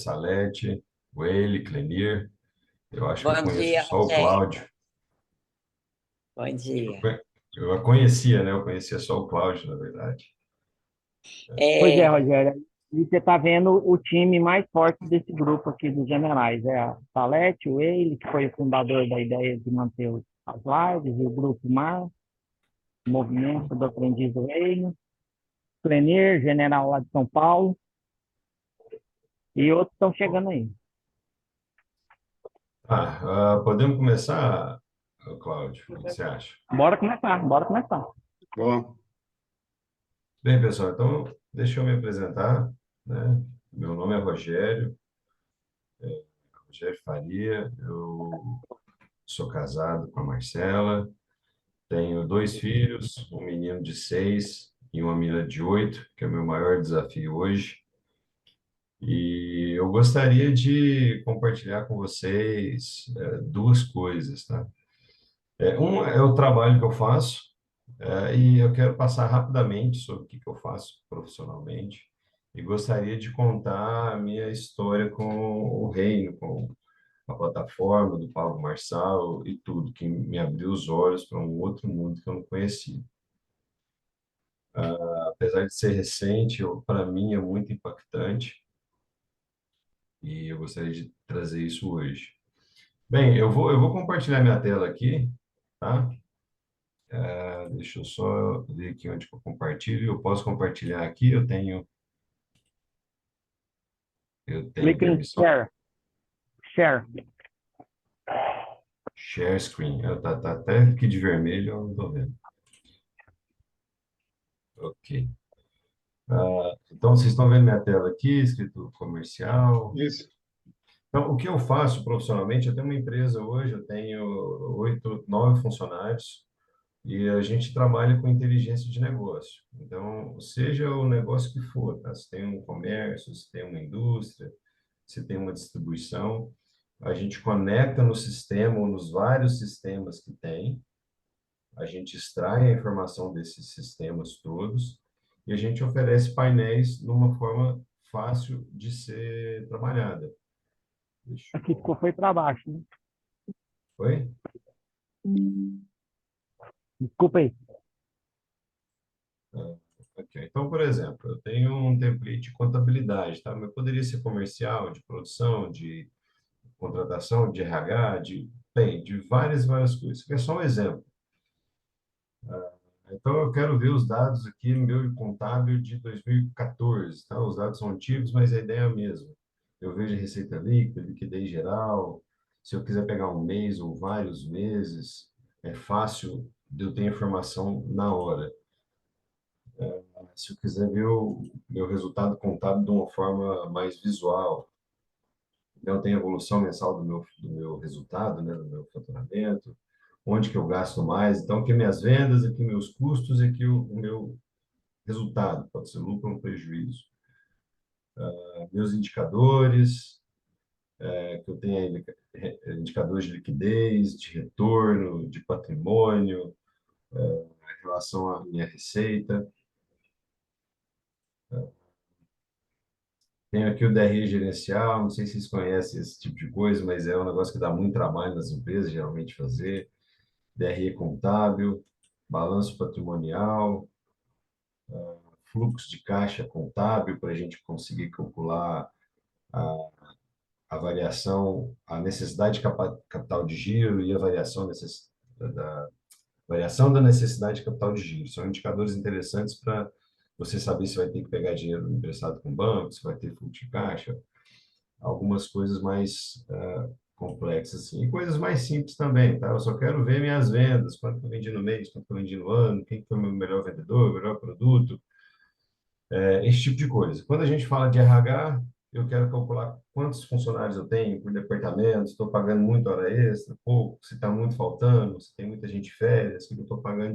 Salete, Whale, Clenir. Eu acho que eu Bom conheço dia, só o Rogério. Cláudio. Bom Eu dia. conhe- eu a conhecia, né? Eu conhecia só o Cláudio, na verdade. Pois é, É, Rogério. E você está vendo o time mais forte desse grupo aqui dos generais. É a Salete, o Ele, que foi o fundador da ideia de manter as lives, e o Grupo Mar, o Movimento do Aprendiz do Reino, Plenier, general lá de São Paulo, e outros estão chegando aí. Podemos começar, Cláudio? O que você acha? Bora começar, bora começar. Bom, Bem, pessoal, então deixa eu me apresentar, né? Meu nome é Rogério Faria. Eu sou casado com a Marcela, tenho dois filhos, um menino de 6 e uma menina de 8, que é o meu maior desafio hoje. E eu gostaria de compartilhar com vocês duas coisas, tá? Um é o trabalho que eu faço, e eu quero passar rapidamente sobre o que que eu faço profissionalmente. E gostaria de contar a minha história com o Reino, com a plataforma do Pablo Marçal e tudo, que me abriu os olhos para um outro mundo que eu não conhecia. Apesar de ser recente, para mim é muito impactante e eu gostaria de trazer isso hoje. Bem, eu vou compartilhar minha tela aqui, tá? Deixa eu só ver aqui onde que eu compartilho. Eu posso compartilhar aqui, eu tenho Clique em permissão. share, share. Share screen. Tá até aqui de vermelho, eu não estou vendo. Ok. Então, vocês estão vendo minha tela aqui, escrito comercial. isso. Então, o que eu faço profissionalmente, eu tenho uma empresa hoje, eu tenho 9 funcionários. E a gente trabalha com inteligência de negócio. Então, seja o negócio que for, tá? Se tem um comércio, se tem uma indústria, se tem uma distribuição, a gente conecta no sistema ou nos vários sistemas que tem, a gente extrai a informação desses sistemas todos e a gente oferece painéis numa forma fácil de ser trabalhada. Deixa Aqui eu... ficou, foi para baixo, né? Oi? Desculpa aí. Ah, ok. Então, por exemplo, eu tenho um template de contabilidade, tá? Mas poderia ser comercial, de produção, de contratação, de RH, bem, de várias coisas. Isso aqui é só um exemplo. Então, eu quero ver os dados aqui no meu contábil de 2014, tá? Os dados são antigos, mas a ideia é a mesma. Eu vejo a receita líquida, liquidez geral. Se eu quiser pegar um mês ou vários meses, é fácil de eu ter informação na hora. Se eu quiser ver o meu resultado contábil de uma forma mais visual, então tem a evolução mensal do meu resultado, né, do meu faturamento, onde que eu gasto mais, então aqui minhas vendas, aqui meus custos e aqui o meu resultado, pode ser lucro ou um prejuízo. Meus indicadores, que eu tenho aí, indicadores de liquidez, de retorno, de patrimônio, em relação à minha receita. Tenho aqui o DRE gerencial, não sei se vocês conhecem esse tipo de coisa, mas é um negócio que dá muito trabalho nas empresas, geralmente, fazer. DRE contábil, balanço patrimonial, fluxo de caixa contábil, para a gente conseguir calcular a variação, a necessidade de capital de giro e a variação da necessidade de capital de giro. São indicadores interessantes para você saber se vai ter que pegar dinheiro emprestado com o banco, se vai ter fluxo de caixa, algumas coisas mais complexas, assim. E coisas mais simples também, tá? Eu só quero ver minhas vendas, quanto que eu vendi no mês, quanto que eu vendi no ano, quem que foi o meu melhor vendedor, o melhor produto, esse tipo de coisa. Quando a gente fala de RH, eu quero calcular quantos funcionários eu tenho por departamento, estou pagando muito hora extra, pouco, se está muito faltando, se tem muita gente de férias, o que eu estou pagando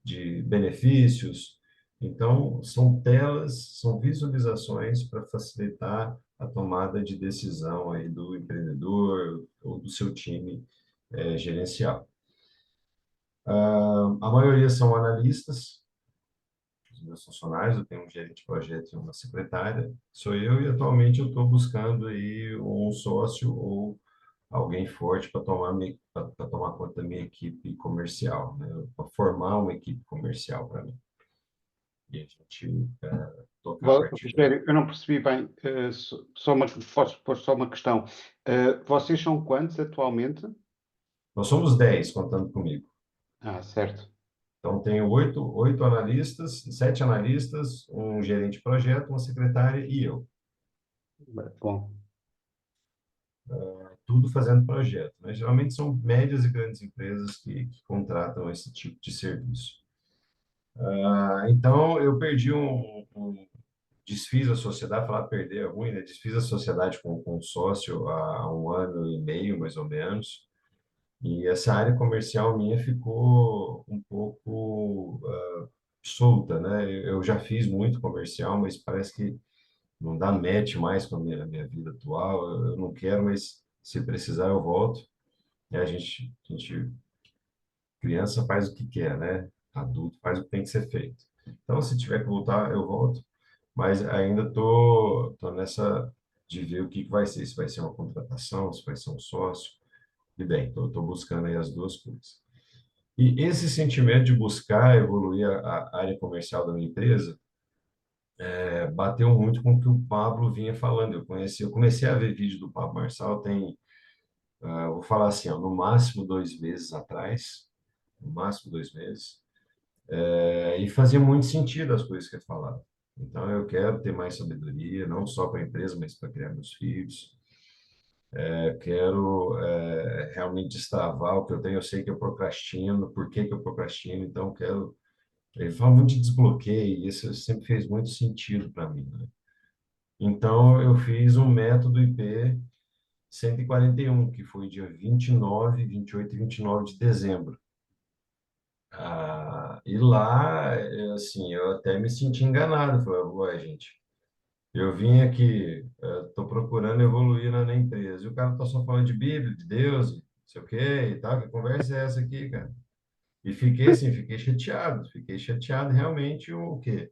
de benefícios. Então, são telas, são visualizações para facilitar a tomada de decisão aí do empreendedor ou do seu time gerencial. A maioria são analistas, meus funcionários, eu tenho um gerente de projeto e uma secretária, sou eu, e atualmente eu estou buscando aí um sócio ou alguém forte para tomar conta da minha equipe comercial, né? Para formar uma equipe comercial para mim. E a gente tocar a partir daí. Rogério, eu não percebi bem, posso pôr só uma questão. Vocês são quantos atualmente? Nós somos 10 contando comigo. Ah, certo. Então, tenho oito analistas, 7 analistas, um gerente de projeto, uma secretária e eu. Bom, Tudo fazendo projeto, né? Geralmente são médias e grandes empresas que contratam esse tipo de serviço. Então, eu perdi desfiz a sociedade, falar perder é ruim, né? Desfiz a sociedade com um sócio há 1 ano e meio, mais ou menos, e essa área comercial minha ficou um pouco solta, né? Eu já fiz muito comercial, mas parece que não dá match mais com a minha vida atual. Eu não quero, mas se precisar eu volto. E criança faz o que quer, né? Adulto faz o que tem que ser feito. Então, se tiver que voltar, eu volto. Mas ainda tô nessa de ver o que vai ser. Se vai ser uma contratação, se vai ser um sócio. E bem, tô buscando aí as duas coisas. E esse sentimento de buscar evoluir a área comercial da minha empresa bateu muito com o que o Pablo vinha falando. Eu comecei a ver vídeo do Pablo Marçal vou falar assim, ó, no máximo 2 meses atrás, no máximo 2 meses, e fazia muito sentido as coisas que ele falava. Então, eu quero ter mais sabedoria, não só para a empresa, mas para criar meus filhos. Eu quero realmente destravar o que eu tenho. Eu sei que eu procrastino, por que que eu procrastino, então eu quero. Ele fala muito de desbloqueio, e isso sempre fez muito sentido para mim, né? Então, eu fiz um método IP 141, que foi dia 29, 28 e 29 de dezembro. E lá, assim, eu até me senti enganado. Falei, ué, gente, eu vim aqui, estou procurando evoluir na empresa. E o cara está só falando de Bíblia, de Deus, não sei o quê e tal. Que conversa é essa aqui, cara? E fiquei assim, fiquei chateado. Fiquei chateado realmente o quê?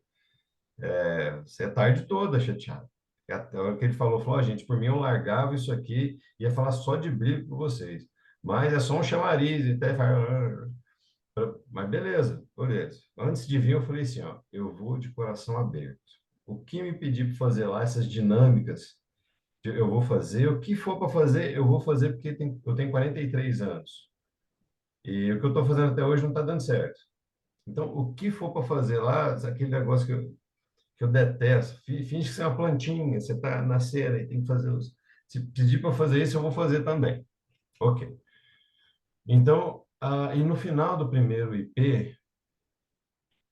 Você é a tarde toda chateado. E até a hora que ele falou, gente, por mim eu largava isso aqui, ia falar só de Bíblia com vocês. Mas é só um chamariz. E até fala, mas beleza, beleza. Antes de vir, eu falei assim, ó, eu vou de coração aberto. O que me pedir para fazer lá, essas dinâmicas, eu vou fazer. O que for para fazer, eu vou fazer porque eu tenho 43 anos. E o que eu estou fazendo até hoje não está dando certo. Então, o que for para fazer lá, aquele negócio que eu detesto, finge que você é uma plantinha, você está na cera e tem que fazer os. Se pedir para fazer isso, eu vou fazer também. Ok. Então, e no final do primeiro IP,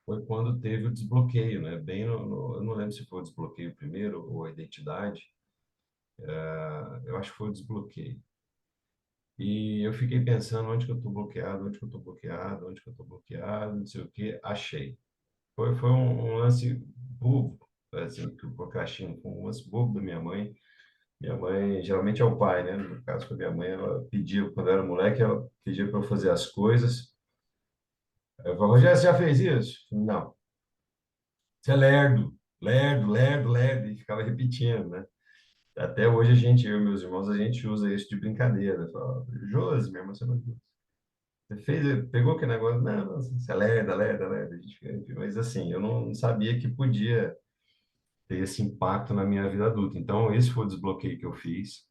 foi quando teve o desbloqueio, né? Bem eu não lembro se foi o desbloqueio primeiro ou a identidade, eu acho que foi o desbloqueio. E eu fiquei pensando onde que eu estou bloqueado, onde que eu estou bloqueado, onde que eu estou bloqueado, não sei o que, achei. Foi um lance bobo, assim, que eu procrastino, foi um lance bobo da minha mãe. Minha mãe, geralmente é o pai, né? No caso com a minha mãe, ela pedia, quando eu era moleque, ela pedia para eu fazer as coisas. Eu falava, Rogério, você já fez isso? Não. Você é lerdo, lerdo, lerdo, lerdo, e ficava repetindo, né? Até hoje eu e meus irmãos, a gente usa isso de brincadeira. Fala, Josi, minha irmã, você fez, pegou aquele negócio? Não, não, você é lerda, lerda, lerda. Mas assim, eu não sabia que podia ter esse impacto na minha vida adulta. Então, esse foi o desbloqueio que eu fiz.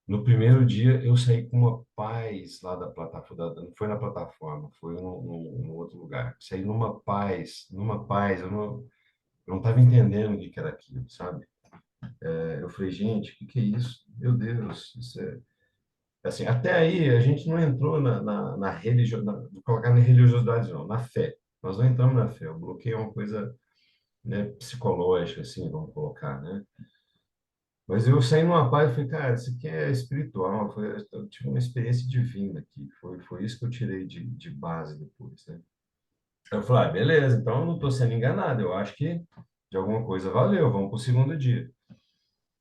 No primeiro dia, eu saí com uma paz lá da plataforma, não foi na plataforma, foi num outro lugar. Saí numa paz, eu não estava entendendo o que que era aquilo, sabe? Eu falei, gente, o que que é isso? Meu Deus, isso é. Assim, até aí a gente não entrou na religiosidade, colocar na religiosidade, não, na fé. Nós não entramos na fé. O bloqueio é uma coisa, né, psicológica, assim, vamos colocar, né? Mas eu saí numa paz e falei, cara, isso aqui é espiritual. Eu tive uma experiência divina aqui. Foi isso que eu tirei de base depois, né? Eu falei, beleza, então eu não estou sendo enganado. Eu acho que de alguma coisa valeu. Vamos para o segundo dia.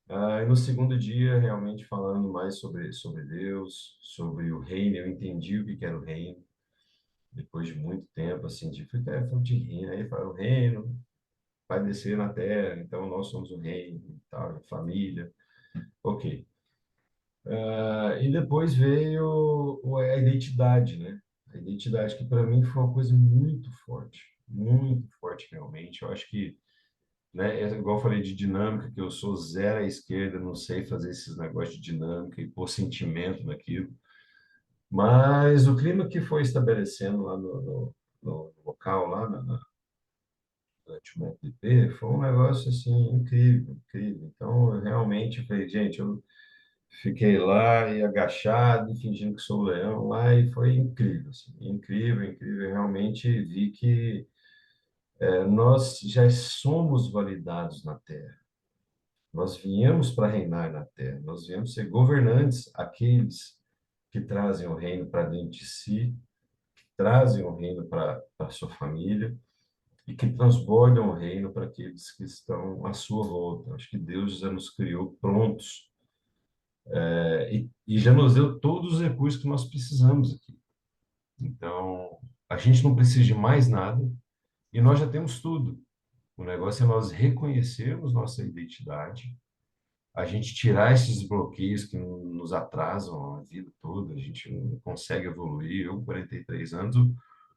E no segundo dia, realmente falando mais sobre Deus, sobre o reino, eu entendi o que que era o reino. depois de muito tempo, assim, de ficar falando de reino, aí fala, o reino vai descer na terra, então nós somos o reino, e tal, família, ok. E depois veio a identidade, né? A identidade que para mim foi uma coisa muito forte realmente. Eu acho que, né, igual eu falei de dinâmica, que eu sou zero à esquerda, não sei fazer esses negócios de dinâmica e pôr sentimento naquilo. Mas o clima que foi estabelecendo lá no local, lá durante o MotoGP, foi um negócio assim incrível, incrível. Então, eu realmente falei, gente, eu fiquei lá e agachado, e fingindo que sou o leão lá, e foi incrível, assim, incrível, incrível. Eu realmente vi que nós já somos validados na Terra. Nós viemos para reinar na Terra, nós viemos ser governantes, aqueles que trazem o reino para dentro de si, trazem o reino para a sua família e que transbordam o reino para aqueles que estão à sua volta. Acho que Deus já nos criou prontos, e já nos deu todos os recursos que nós precisamos aqui. Então, a gente não precisa de mais nada e nós já temos tudo. O negócio é nós reconhecermos nossa identidade, a gente tirar esses bloqueios que nos atrasam a vida toda, a gente não consegue evoluir. Eu, com 43 anos,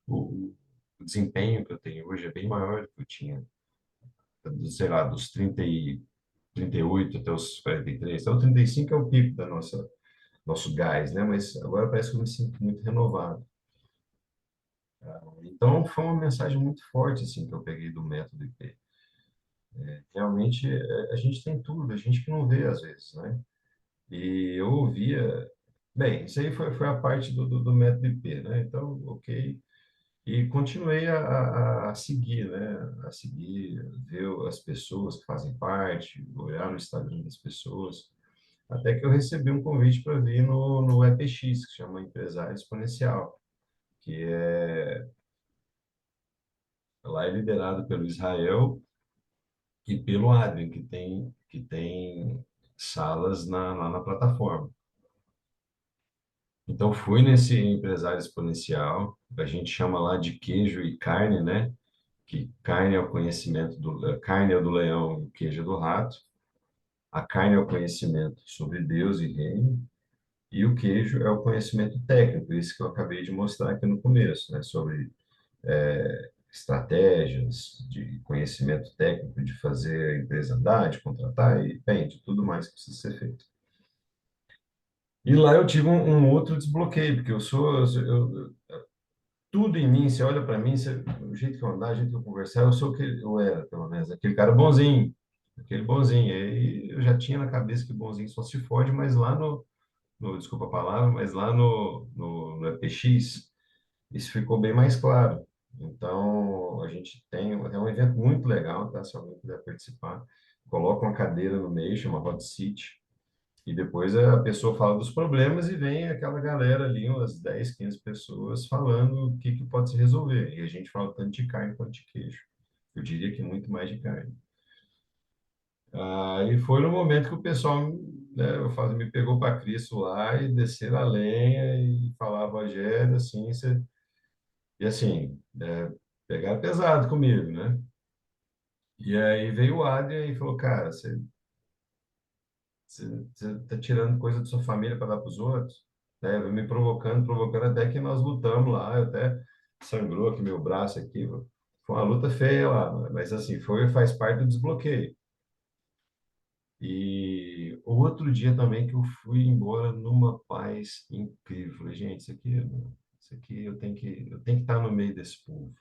o desempenho que eu tenho hoje é bem maior do que eu tinha, sei lá, dos 38 até os 43. Então, 35 é o pico da nosso gás, né? Mas agora parece que eu me sinto muito renovado. Então, foi uma mensagem muito forte, assim, que eu peguei do método IP. Realmente, a gente tem tudo, a gente que não vê às vezes, né? E eu ouvia, bem, isso aí foi a parte do método IP, né? Então, ok. E continuei a seguir, né? A seguir, ver as pessoas que fazem parte, olhar no Instagram das pessoas, até que eu recebi um convite para vir no EPX, que chama Empresário Exponencial, que lá é liderado pelo Israel e pelo Adrian, que tem salas lá na plataforma. Então, fui nesse empresário exponencial, a gente chama lá de queijo e carne, né? Que carne é o conhecimento carne é do leão e queijo é do rato. A carne é o conhecimento sobre Deus e reino, e o queijo é o conhecimento técnico, isso que eu acabei de mostrar aqui no começo, né? Sobre estratégias de conhecimento técnico de fazer a empresa andar, de contratar e, bem, de tudo mais que precisa ser feito. E lá eu tive um outro desbloqueio, porque tudo em mim, você olha para mim, o jeito que eu andar, o jeito que eu conversar, eu sou aquele, eu era, pelo menos, aquele cara bonzinho, aquele bonzinho. Aí eu já tinha na cabeça que bonzinho só se fode, mas lá desculpa a palavra, mas lá no EPX, isso ficou bem mais claro. Então, a gente é um evento muito legal, tá? Se alguém quiser participar, coloca uma cadeira no meio, chama Hot Seat, e depois a pessoa fala dos problemas e vem aquela galera ali, umas 10, 15 pessoas, falando o que pode se resolver. E a gente fala tanto de carne quanto de queijo. Eu diria que muito mais de carne. E foi no momento que o pessoal, né, me pegou para Cristo lá e desceram a lenha e falava, Rogério, assim, e assim, pegaram pesado comigo, né? E aí veio o Adrian e falou, cara, você tá tirando coisa da sua família para dar para os outros, né? Me provocando, provocando, até que nós lutamos lá, eu até sangrou aqui meu braço aqui, foi uma luta feia lá, mas assim, faz parte do desbloqueio. E outro dia também que eu fui embora numa paz incrível. Falei, gente, isso aqui eu tenho que estar no meio desse povo.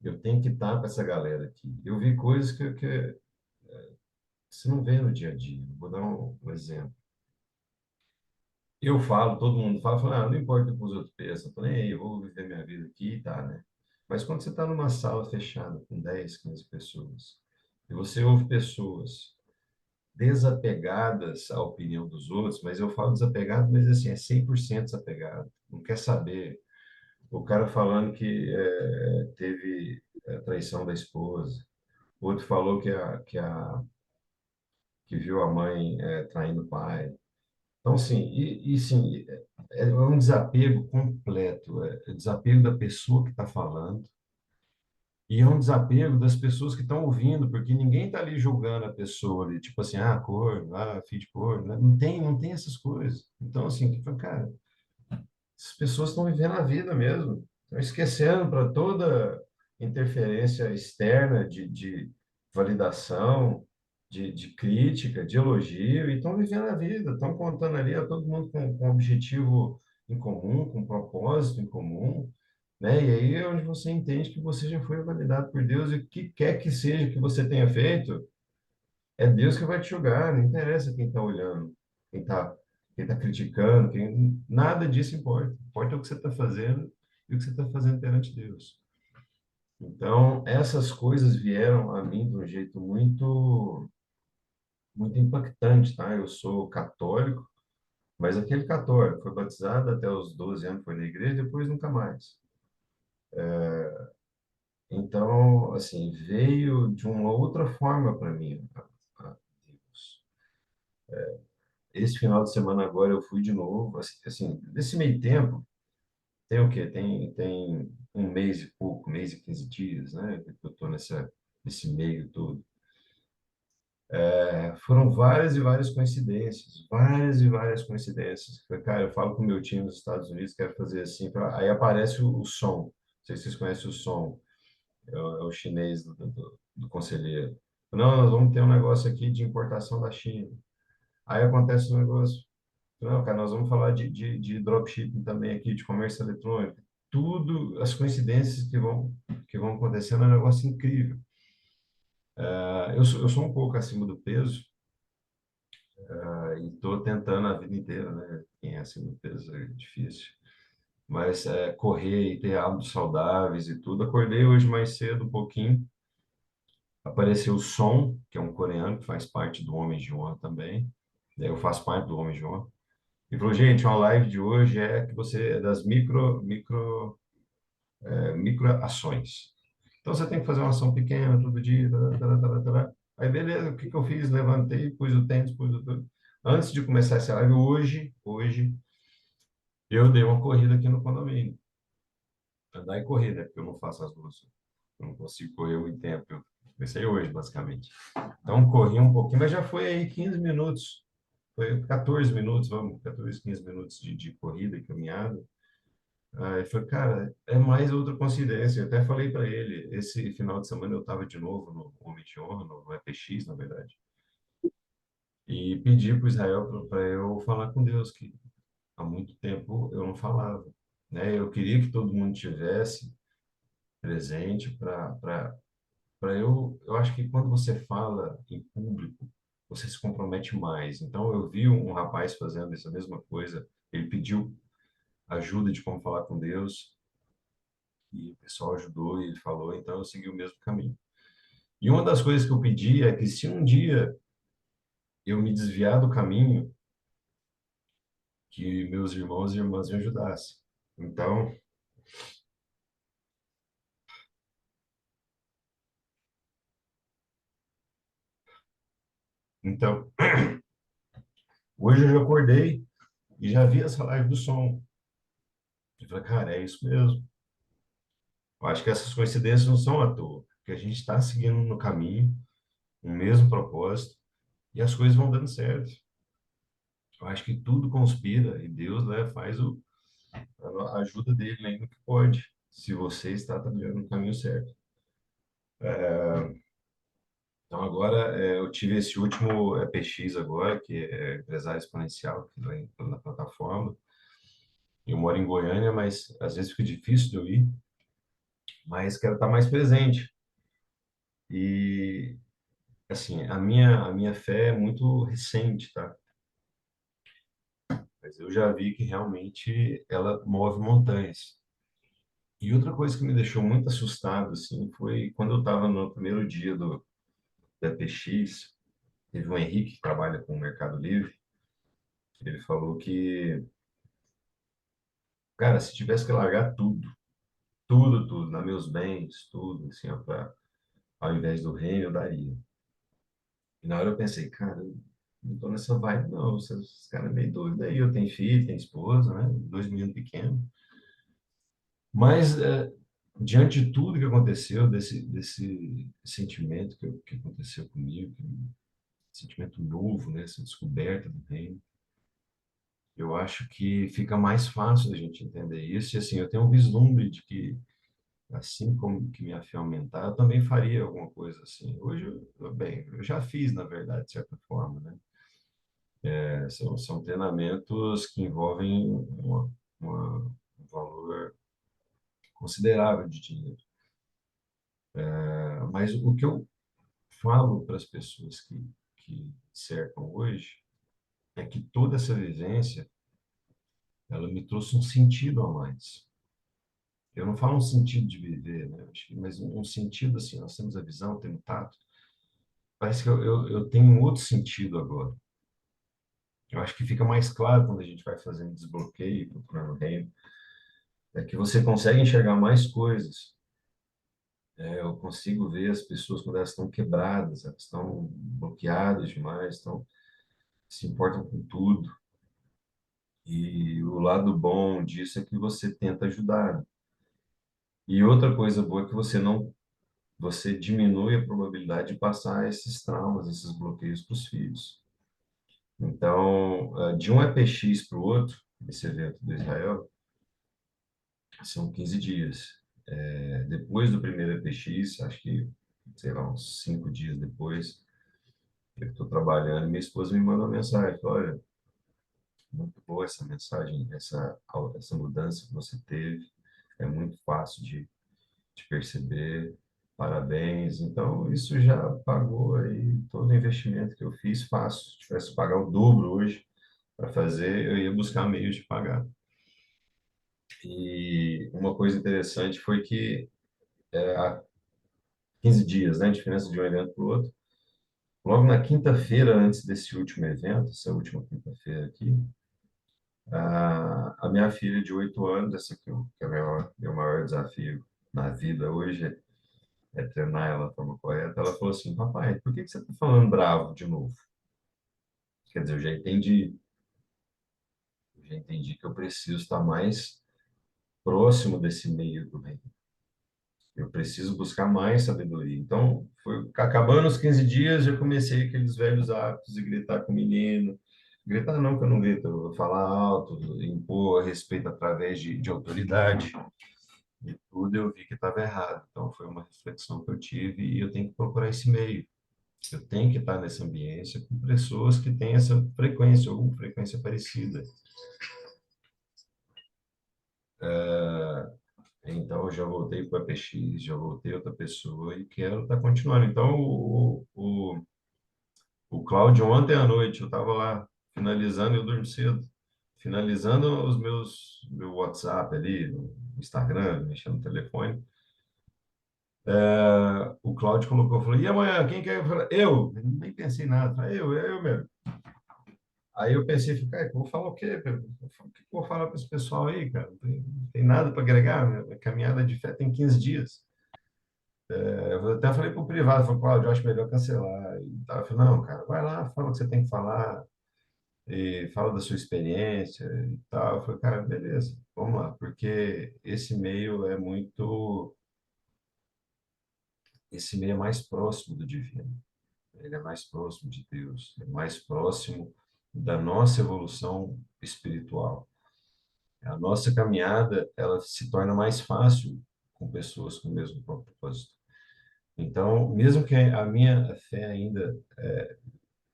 Eu tenho que estar com essa galera aqui. Eu vi coisas que você não vê no dia a dia. Vou dar um exemplo. Eu falo, todo mundo fala, não importa o que os outros pensam, eu tô nem aí, eu vou viver minha vida aqui e tá, né? Mas quando você está numa sala fechada com 10, 15 pessoas, e você ouve pessoas desapegadas à opinião dos outros, mas eu falo desapegado, mas assim, é 100% desapegado, não quer saber. O cara falando que teve traição da esposa, o outro falou que viu a mãe traindo o pai, Então, sim, sim, é um desapego completo, é desapego da pessoa que está falando, e é um desapego das pessoas que estão ouvindo, porque ninguém está ali julgando a pessoa ali, tipo assim, ah, cor, ah, filho de cor, né? Não tem essas coisas. Então, assim, que fala, cara, as pessoas estão vivendo a vida mesmo, estão esquecendo para toda interferência externa de validação, de crítica, de elogio, e estão vivendo a vida, estão contando ali a todo mundo com um objetivo em comum, com um propósito em comum, né? E aí é onde você entende que você já foi validado por Deus e o que quer que seja que você tenha feito, é Deus que vai te julgar, não interessa quem está olhando, quem tá criticando, nada disso importa. Importa o que você está fazendo e o que você está fazendo perante Deus. Então, essas coisas vieram a mim de um jeito muito, muito impactante, tá? Eu sou católico, mas aquele católico foi batizado até os 12 anos, foi na igreja, depois nunca mais. Então, assim, veio de uma outra forma para mim, Deus. Esse final de semana agora eu fui de novo, assim, nesse meio tempo, tem o quê? Tem um mês e pouco, mês e 15 dias, né? Que eu estou nesse meio todo. Foram várias e várias coincidências, várias e várias coincidências. Cara, eu falo com o meu time nos Estados Unidos, quero fazer assim, aí aparece o som. Não sei se vocês conhecem o som, é o chinês do conselheiro. Não, nós vamos ter um negócio aqui de importação da China. Aí acontece um negócio. Não, cara, nós vamos falar de dropshipping também aqui, de comércio eletrônico. Tudo, as coincidências que vão acontecendo é um negócio incrível. Eu sou um pouco acima do peso, e estou tentando a vida inteira, né? Quem é acima do peso é difícil. Mas correr e ter hábitos saudáveis e tudo. Acordei hoje mais cedo um pouquinho. Apareceu o Som, que é um coreano que faz parte do Homem de Honra também. Eu faço parte do Homem de Honra. E falou, gente, uma live de hoje é que você é das micro ações. Então você tem que fazer uma ação pequena todo dia. Tará, tará, tará. Aí beleza, o que que eu fiz? Levantei, pus o tênis, pus o tudo. Antes de começar essa live, hoje eu dei uma corrida aqui no condomínio. Andar e correr, né? Porque eu não faço as duas. Eu não consigo correr muito tempo. Eu comecei hoje, basicamente. Então corri um pouquinho, mas já foi aí 15 minutos. Foi 14 minutos, vamos, 14, 15 minutos de corrida e caminhada. Aí foi, cara, é mais outra coincidência. Eu até falei para ele, esse final de semana eu estava de novo no Homem de Honra, no EPX, na verdade, e pedi para o Israel para eu falar com Deus, que há muito tempo eu não falava, né? Eu queria que todo mundo tivesse presente para eu acho que quando você fala em público, você se compromete mais. Então eu vi um rapaz fazendo essa mesma coisa, ele pediu ajuda de como falar com Deus. E o pessoal ajudou e ele falou, então eu segui o mesmo caminho. E uma das coisas que eu pedi é que se um dia eu me desviar do caminho, que meus irmãos e irmãs me ajudassem. Então, então, hoje eu já acordei e já vi essa live do som. Eu falei, cara, é isso mesmo. Eu acho que essas coincidências não são à toa, porque a gente está seguindo no caminho, o mesmo propósito, e as coisas vão dando certo. Eu acho que tudo conspira e Deus, né, faz a ajuda dele ainda que pode, se você está trabalhando no caminho certo. Então, agora, eu tive esse último PX agora, que é empresário exponencial, que vai na plataforma. Eu moro em Goiânia, mas às vezes fica difícil de eu ir, mas quero estar mais presente. E, assim, a minha fé é muito recente, tá? Mas eu já vi que realmente ela move montanhas. E outra coisa que me deixou muito assustado, assim, foi quando eu estava no primeiro dia do PX, teve um Henrique que trabalha com o Mercado Livre, ele falou que, cara, se tivesse que largar tudo, tudo, tudo, dar meus bens, tudo, assim, ó, ao invés do reino, eu daria. E na hora eu pensei, cara, não tô nessa vibe, não. Esses caras meio doidos aí. Eu tenho filho, tenho esposa, né? 2 meninos pequenos. Mas, diante de tudo que aconteceu, desse sentimento que aconteceu comigo, sentimento novo, né? Essa descoberta do reino, eu acho que fica mais fácil a gente entender isso. E, assim, eu tenho um vislumbre de que, assim como que minha fé aumentar, eu também faria alguma coisa assim. Hoje, bem, eu já fiz, na verdade, de certa forma, né? São treinamentos que envolvem um valor considerável de dinheiro. Mas o que eu falo para as pessoas que cercam hoje é que toda essa vivência, ela me trouxe um sentido a mais. Eu não falo um sentido de viver, né? Mas um sentido assim, nós temos a visão, temos o tato. Parece que eu tenho um outro sentido agora. Eu acho que fica mais claro quando a gente vai fazendo desbloqueio, procurando o reino, é que você consegue enxergar mais coisas. Eu consigo ver as pessoas quando elas estão quebradas, elas estão bloqueadas demais, se importam com tudo. E o lado bom disso é que você tenta ajudar. E outra coisa boa é que você diminui a probabilidade de passar esses traumas, esses bloqueios para os filhos. Então, de um EPX para o outro, esse evento do Israel, são 15 dias. Depois do primeiro EPX, acho que, sei lá, uns 5 dias depois, eu estou trabalhando, minha esposa me mandou uma mensagem, falou, olha, muito boa essa mensagem, essa mudança que você teve, é muito fácil de perceber, parabéns. Então, isso já pagou aí todo o investimento que eu fiz, fácil. Se tivesse que pagar o dobro hoje para fazer, eu ia buscar meios de pagar. E uma coisa interessante foi que há 15 dias, né, a diferença de um evento para o outro, logo na quinta-feira, antes desse último evento, essa última quinta-feira aqui, a minha filha de 8 anos, essa que é o meu maior desafio na vida hoje, treinar ela da forma correta, ela falou assim, papai, por que que você está falando bravo de novo? Quer dizer, eu já entendi que eu preciso estar mais próximo desse meio do reino. Eu preciso buscar mais sabedoria. Então, foi acabando os 15 dias, já comecei aqueles velhos hábitos de gritar com o menino. Gritar não, que eu não grito, eu vou falar alto, impor respeito através de autoridade. E tudo eu vi que estava errado. Então, foi uma reflexão que eu tive e eu tenho que procurar esse meio. Eu tenho que estar nessa ambiência com pessoas que têm essa frequência ou frequência parecida. Então, eu já voltei para o APX, já voltei outra pessoa e quero estar continuando. Então, o Cláudio, ontem à noite, eu estava lá finalizando, eu durmo cedo, finalizando meu WhatsApp ali, no Instagram, mexendo no telefone. O Cláudio colocou, falou, e amanhã, quem quer? Eu falei, eu nem pensei em nada, falei, eu mesmo. Aí eu pensei, cara, eu vou falar o quê? O que eu vou falar para esse pessoal aí, cara? Não tem nada para agregar, minha caminhada de fé tem 15 dias. Eu até falei para o privado, falei, Cláudio, eu acho melhor cancelar. E tal. Eu falei, não, cara, vai lá, fala o que você tem que falar, e fala da sua experiência e tal. Eu falei, cara, beleza, vamos lá, porque esse meio é mais próximo do divino, ele é mais próximo de Deus, é mais próximo da nossa evolução espiritual. A nossa caminhada, ela se torna mais fácil com pessoas com o mesmo propósito. Então, mesmo que a minha fé ainda,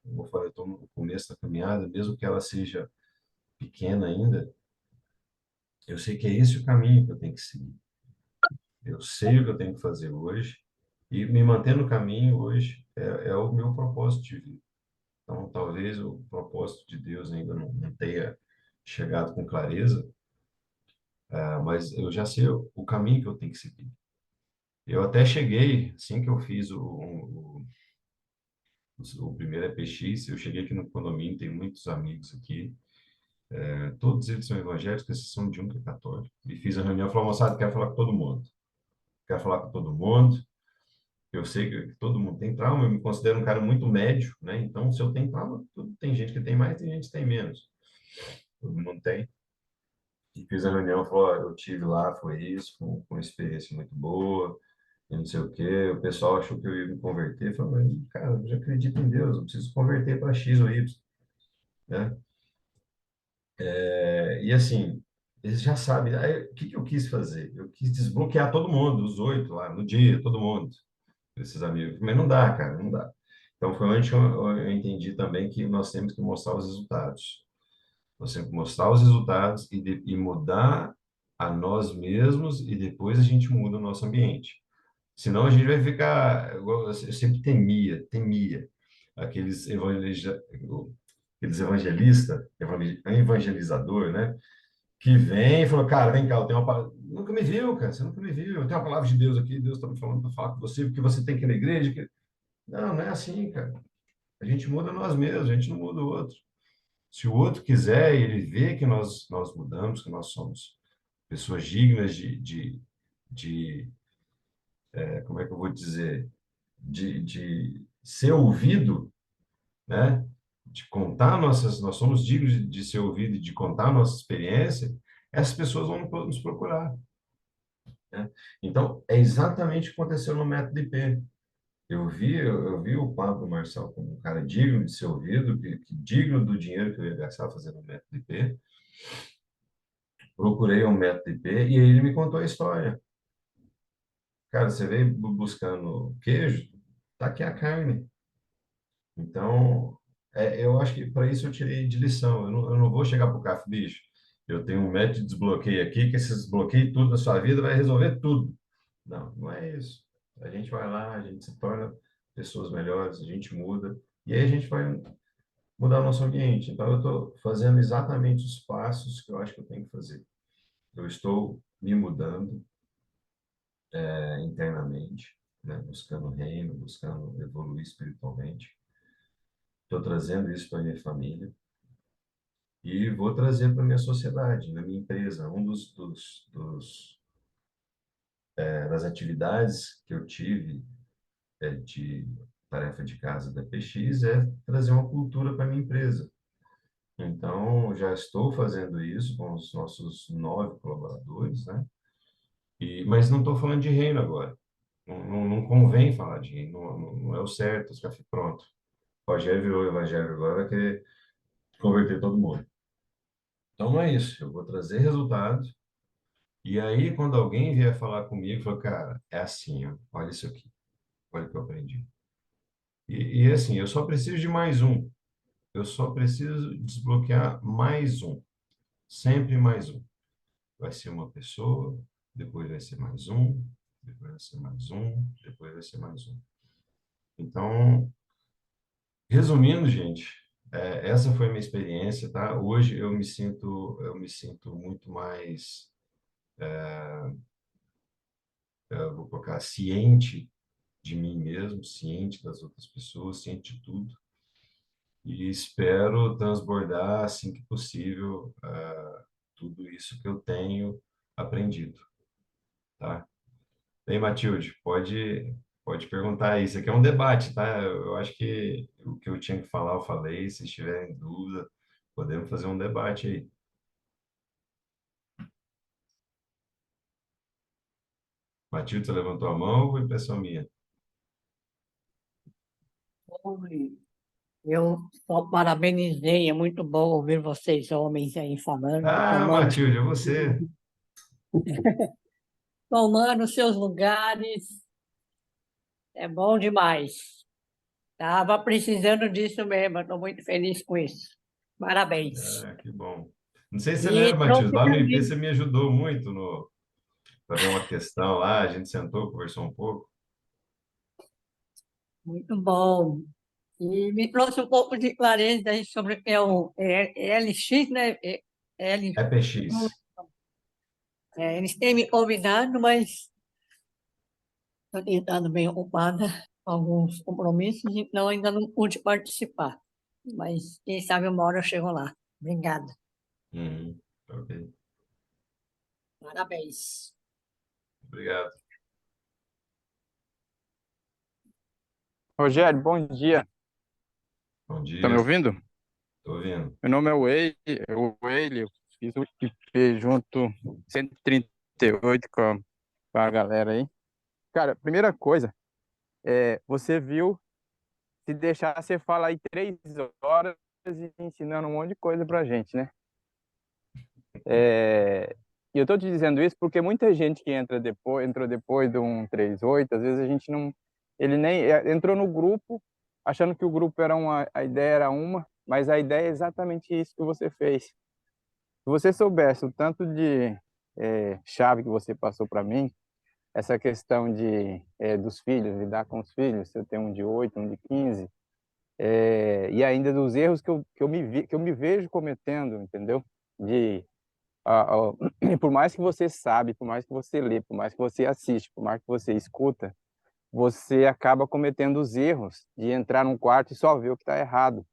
como eu falei, eu estou no começo da caminhada, mesmo que ela seja pequena ainda, eu sei que é esse o caminho que eu tenho que seguir. Eu sei o que eu tenho que fazer hoje e me manter no caminho hoje é o meu propósito de vida. Então, talvez o propósito de Deus ainda não tenha chegado com clareza, mas eu já sei o caminho que eu tenho que seguir. Eu até cheguei, assim que eu fiz o primeiro EPX, eu cheguei aqui no condomínio, tem muitos amigos aqui, todos eles são evangélicos, com exceção de um que é católico. E fiz a reunião, falei, moçada, quero falar com todo mundo. Quero falar com todo mundo. Eu sei que todo mundo tem trauma, eu me considero um cara muito médio, né? Então, se eu tenho trauma, tem gente que tem mais, tem gente que tem menos. Todo mundo tem. E fiz a reunião, falou, ó, eu tive lá, foi isso, com uma experiência muito boa, e não sei o quê. O pessoal achou que eu ia me converter. Falei, mas, cara, eu já acredito em Deus, eu preciso converter para X ou Y, né? E assim, eles já sabem. Aí, o que que eu quis fazer? Eu quis desbloquear todo mundo, os 8 lá, no dia, todo mundo, esses amigos. Mas não dá, cara, não dá. Então, foi onde eu entendi também que nós temos que mostrar os resultados. Nós temos que mostrar os resultados e mudar a nós mesmos e depois a gente muda o nosso ambiente. Senão a gente vai ficar, eu sempre temia aqueles aqueles evangelizador, né? Que vem e falou, cara, vem cá, eu tenho uma palavra. Nunca me viu, cara, você nunca me viu. Eu tenho uma palavra de Deus aqui, Deus está me falando para falar com você, porque você tem que ir na igreja. Não, não é assim, cara. A gente muda nós mesmos, a gente não muda o outro. Se o outro quiser, ele vê que nós mudamos, que nós somos pessoas dignas de como é que eu vou dizer, de ser ouvido, né? De contar nós somos dignos de ser ouvido e de contar a nossa experiência, essas pessoas vão nos procurar, né? Então, é exatamente o que aconteceu no método IP. Eu vi o Pablo Marçal como um cara digno de ser ouvido, digno do dinheiro que eu ia gastar fazendo o método IP. Procurei um método IP e aí ele me contou a história. Cara, você veio buscando queijo, tá aqui a carne. Então, eu acho que para isso eu tirei de lição. Eu não vou chegar para o CAF, bicho. Eu tenho um método de desbloqueio aqui, que esse desbloqueio tudo na sua vida vai resolver tudo. Não, não é isso. A gente vai lá, a gente se torna pessoas melhores, a gente muda, e aí a gente vai mudar o nosso ambiente. Então, eu estou fazendo exatamente os passos que eu acho que eu tenho que fazer. Eu estou me mudando internamente, né? Buscando o reino, buscando evoluir espiritualmente. Estou trazendo isso para minha família e vou trazer para minha sociedade, na minha empresa. Das atividades que eu tive de tarefa de casa da PX é trazer uma cultura para minha empresa. Então, já estou fazendo isso com os nossos 9 colaboradores, né? Mas não estou falando de reino agora. Não convém falar de reino, não é o certo, já fica pronto. O Rogério virou evangélico agora, vai querer converter todo mundo. Então, não é isso. Eu vou trazer resultados. E aí, quando alguém vier falar comigo, fala, cara, é assim, ó, olha isso aqui, olha o que eu aprendi. Assim, eu só preciso de mais um. Eu só preciso desbloquear mais um. Sempre mais um. Vai ser uma pessoa, depois vai ser mais um, depois vai ser mais um, depois vai ser mais um. Então, resumindo, gente, essa foi a minha experiência, tá? Hoje eu me sinto muito mais, eu vou colocar, ciente de mim mesmo, ciente das outras pessoas, ciente de tudo. E espero transbordar, assim que possível, tudo isso que eu tenho aprendido, tá? Bem, Matilde, pode perguntar aí. Isso aqui é um debate, tá? Eu acho que o que eu tinha que falar, eu falei. Se estiverem dúvida, podemos fazer um debate aí. Matilde, você levantou a mão ou foi impressão minha? Oi, eu só parabenizei, é muito bom ouvir vocês, homens, aí falando, Ah, Matilde, é você. tomando seus lugares, é bom demais. Estava precisando disso mesmo, estou muito feliz com isso. Parabéns. Ah, que bom. Não sei se você E lembra, Matilde, trouxe lá no IP também, você me ajudou muito para ver uma questão lá, a gente sentou, conversou um pouco. muito bom. E me trouxe um pouco de clareza aí sobre o que é o LX, né? L, EPX. eles têm me convidado, mas estou tentando bem ocupada com alguns compromissos, então ainda não pude participar. Mas quem sabe uma hora eu chego lá. Obrigada. Ok, Parabéns. obrigado. Rogério, bom dia. Bom Tá me dia, ouvindo? estou ouvindo. Meu nome é Weili, eu fiz o IP junto 138 com a galera aí. Cara, primeira coisa, você viu, se deixar, você fala aí 3 horas e ensinando um monte de coisa pra gente, né? E eu tô te dizendo isso porque muita gente que entrou depois do 138, às vezes a gente não, ele nem entrou no grupo achando que o grupo era a ideia era uma, mas a ideia é exatamente isso que você fez. Se você soubesse o tanto de chave que você passou para mim, essa questão dos filhos, lidar com os filhos, eu tenho um de 8, um de 15, e ainda dos erros que eu me vejo cometendo, entendeu? De, por mais que você sabe, por mais que você lê, por mais que você assiste, por mais que você escuta, você acaba cometendo os erros de entrar num quarto e só ver o que está errado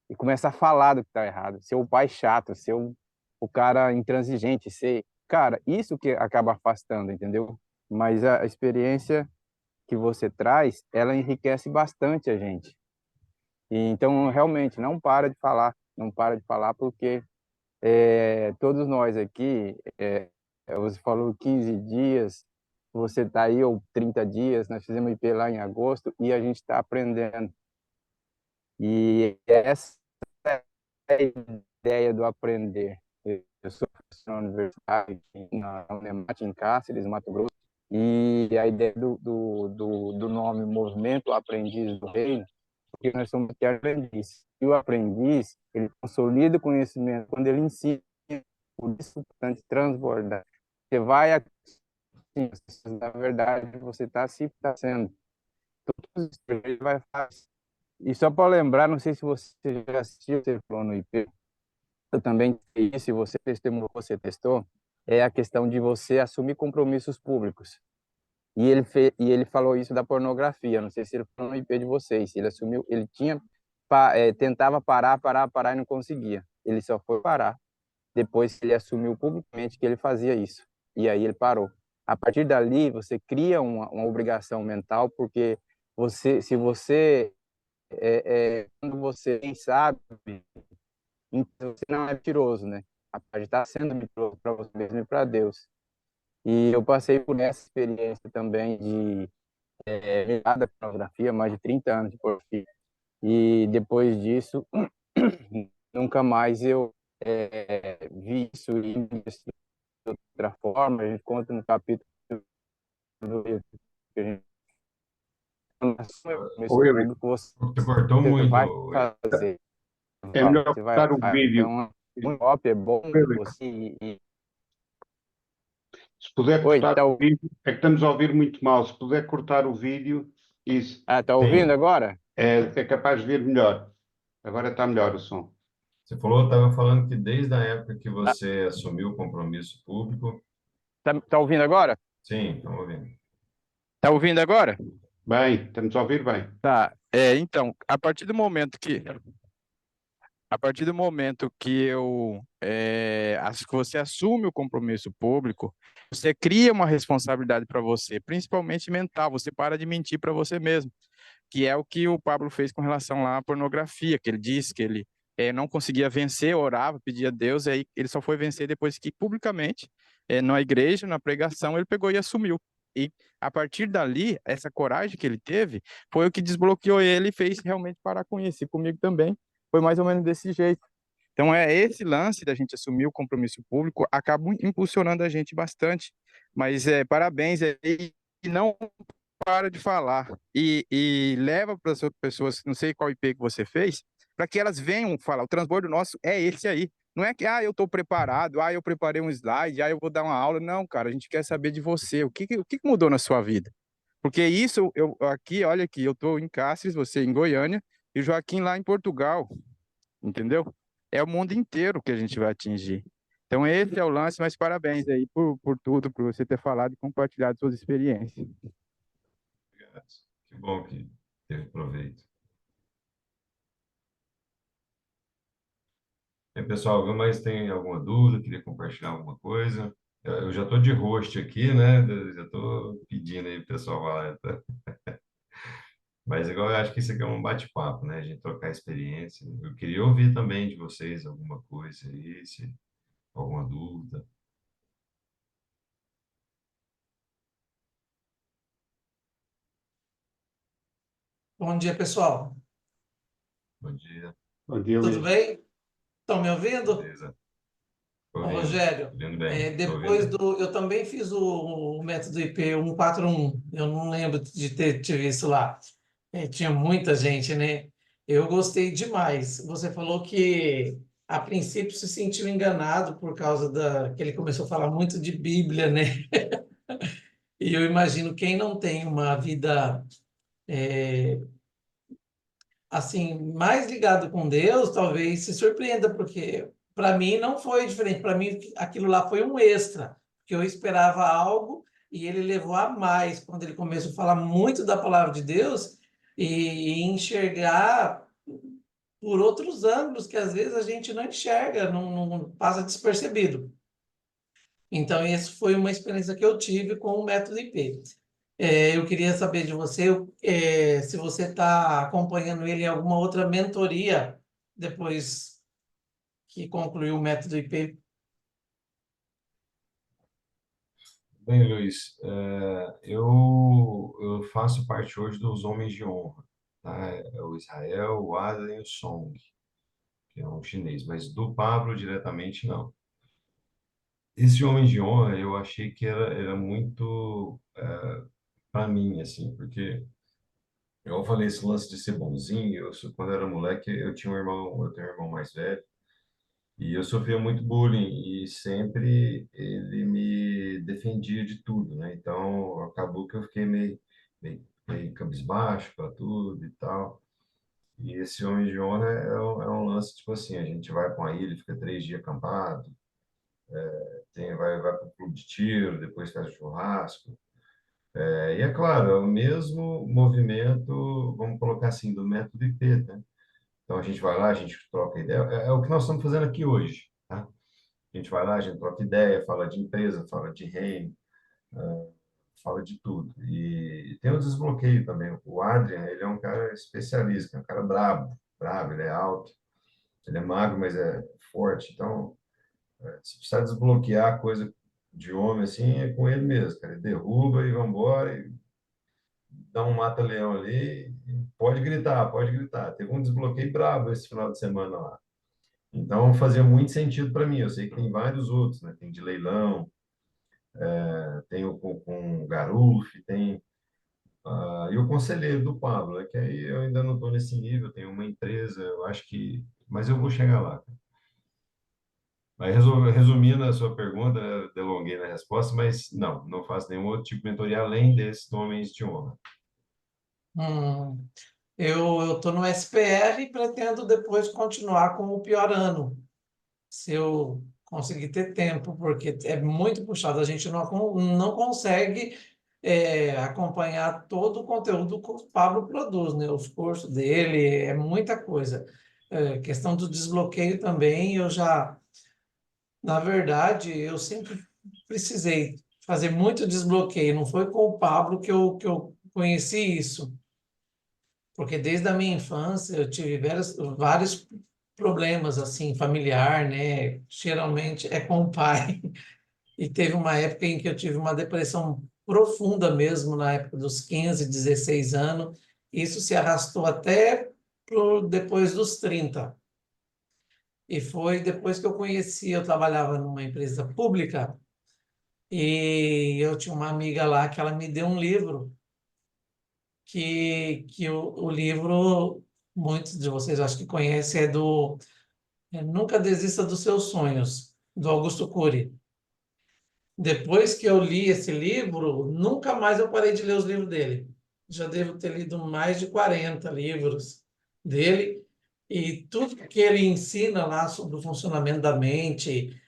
e começa a falar do que está errado, ser o pai chato, ser o cara intransigente, ser... Cara, isso que acaba afastando, entendeu? Mas a experiência que você traz, ela enriquece bastante a gente. E, então, realmente, não para de falar, não para de falar, porque todos nós aqui, você falou 15 dias, você está aí, ou 30 dias, nós fizemos IP lá em agosto, e a gente está aprendendo. E essa a ideia do aprender. Eu sou professor na universidade, na Unemate, em Cáceres, Mato Grosso, e a ideia do nome Movimento Aprendiz do Reino, porque nós somos aqui aprendiz. E o aprendiz, ele consolida o conhecimento quando ele ensina, por isso é importante transbordar. Você vai assim, na verdade, você está se tá sendo. Todos os ele vai fazer. E só para lembrar, não sei se você já assistiu, você falou no IP, eu também sei, se você testemunhou, você testou, é a questão de você assumir compromissos públicos. E ele falou isso da pornografia, não sei se ele falou no IP de vocês, ele assumiu, ele tinha, tentava parar e não conseguia. Ele só foi parar depois que ele assumiu publicamente que ele fazia isso. E aí ele parou. A partir dali, você cria uma obrigação mental, porque se você, quando você nem sabe, então você não é mentiroso, né? A parte está sendo mentiroso para você mesmo e para Deus. E eu passei por essa experiência também de ligada à pornografia, mais de 30 anos de pornografia. E depois disso, nunca mais eu vi isso de outra forma. A gente conta no capítulo do livro que a gente Ô, compromisso Eurico, público, você Você cortou vai muito. fazer. é melhor Você vai. cortar o vídeo. Então, muito óbvio, é bom Eurico, você. se puder Oi, cortar o vídeo, é que estamos a ouvir muito mal. Se puder cortar o vídeo, isso tá ouvindo Sim, agora? é capaz de vir melhor. Agora está melhor o som. você falou, estava falando que desde a época que você assumiu o compromisso público, Tá ouvindo agora? sim, estão ouvindo. Tá ouvindo agora? Bem, estamos a ouvir bem. Tá. Então, a partir do momento que que você assume o compromisso público, você cria uma responsabilidade para você, principalmente mental. Você para de mentir para você mesmo, que é o que o Pablo fez com relação lá à pornografia, que ele disse que ele não conseguia vencer, orava, pedia a Deus, e aí ele só foi vencer depois que publicamente, na igreja, na pregação, ele pegou e assumiu. E a partir dali, essa coragem que ele teve foi o que desbloqueou ele e fez realmente parar com isso. E comigo também foi mais ou menos desse jeito. Então, esse lance da gente assumir o compromisso público acaba impulsionando a gente bastante. Mas parabéns aí, e não para de falar e leva para as pessoas, não sei qual IP que você fez, para que elas venham falar. O transbordo nosso é esse aí. Não é que, eu estou preparado, eu preparei um slide, eu vou dar uma aula. Não, cara, a gente quer saber de você. O que mudou na sua vida? Porque isso, eu aqui, olha aqui, eu estou em Cáceres, você em Goiânia, e o Joaquim lá em Portugal, entendeu? É o mundo inteiro que a gente vai atingir. Então, esse é o lance, mas parabéns aí por tudo, por você ter falado e compartilhado suas experiências. Obrigado. Que bom que teve proveito. Pessoal, alguém mais tem alguma dúvida? Queria compartilhar alguma coisa? Eu já estou de host aqui, né? Já estou pedindo aí, pessoal, vai lá, tá? Mas igual eu acho que isso aqui é um bate-papo, né? A gente trocar experiência. Eu queria ouvir também de vocês alguma coisa aí, se alguma dúvida. Bom dia, pessoal. Bom dia, Bom dia, Tudo Luiz. bem? Estão me ouvindo? beleza? Ô, Ouvindo, Rogério, ouvindo bem, tô ouvindo depois bem. do. Eu também fiz o método IP 141. Eu não lembro de ter te visto lá. Tinha muita gente, né? Eu gostei demais. Você falou que a princípio se sentiu enganado por causa que ele começou a falar muito de Bíblia, né? E eu imagino quem não tem uma vida assim, mais ligado com Deus, talvez se surpreenda, porque para mim não foi diferente. Para mim, aquilo lá foi um extra, que eu esperava algo e ele levou a mais, quando ele começou a falar muito da palavra de Deus e enxergar por outros ângulos que às vezes a gente não enxerga, não passa despercebido. Então, essa foi uma experiência que eu tive com o método IP. Eu queria saber de você, se você está acompanhando ele em alguma outra mentoria depois que concluiu o método IP. Bem, Luiz, eu faço parte hoje dos Homens de Honra, tá? É o Israel, o Adler e o Song, que é um chinês, mas do Pablo diretamente não. Esse Homem de Honra eu achei que era muito para mim, assim, porque eu falei esse lance de ser bonzinho, quando eu era moleque, eu tenho um irmão mais velho, e eu sofria muito bullying, e sempre ele me defendia de tudo, né? Então, acabou que eu fiquei meio cabisbaixo para tudo e tal. E esse Homem de Honra é um lance, tipo assim, a gente vai para uma ilha, fica 3 dias acampado, vai para o clube de tiro, depois faz o churrasco. E é claro, é o mesmo movimento, vamos colocar assim, do método IP, né? Então a gente vai lá, a gente troca ideia. É o que nós estamos fazendo aqui hoje, tá? A gente vai lá, a gente troca ideia, fala de empresa, fala de reino, fala de tudo. E tem o desbloqueio também. O Adrian, ele é um cara especialista, é um cara brabo, brabo, ele é alto, ele é magro, mas é forte. Então, se precisar desbloquear coisa de homem assim, é com ele mesmo, cara. Ele derruba e vamos embora, e dá um mata-leão ali, e pode gritar, pode gritar. Teve um desbloqueio brabo esse final de semana lá. Então, fazia muito sentido para mim. Eu sei que tem vários outros, né? Tem de leilão, tem o com Garuf, tem. E o conselheiro do Pablo, é que aí eu ainda não estou nesse nível, tenho uma empresa, eu acho que. Mas eu vou chegar lá. Mas resumindo a sua pergunta, né, delonguei na resposta, mas não faço nenhum outro tipo de mentoria além desses homens de honra. Hum, eu estou no SPR e pretendo depois continuar com o pior ano, se eu conseguir ter tempo, porque é muito puxado, a gente não consegue acompanhar todo o conteúdo que o Pablo produz, né? Os cursos dele, é muita coisa. Questão do desbloqueio também, na verdade, eu sempre precisei fazer muito desbloqueio, não foi com o Pablo que eu conheci isso, porque desde a minha infância eu tive vários problemas, assim, familiar, né? Geralmente é com o pai. E teve uma época em que eu tive uma depressão profunda mesmo, na época dos 15, 16 anos. Isso se arrastou até depois dos 30. E foi depois que eu trabalhava numa empresa pública e eu tinha uma amiga lá que ela me deu um livro que o livro, muitos de vocês acho que conhecem, Nunca Desista dos Seus Sonhos, do Augusto Cury. Depois que eu li esse livro, nunca mais eu parei de ler os livros dele. Já devo ter lido mais de 40 livros dele, e tudo que ele ensina lá sobre o funcionamento da mente,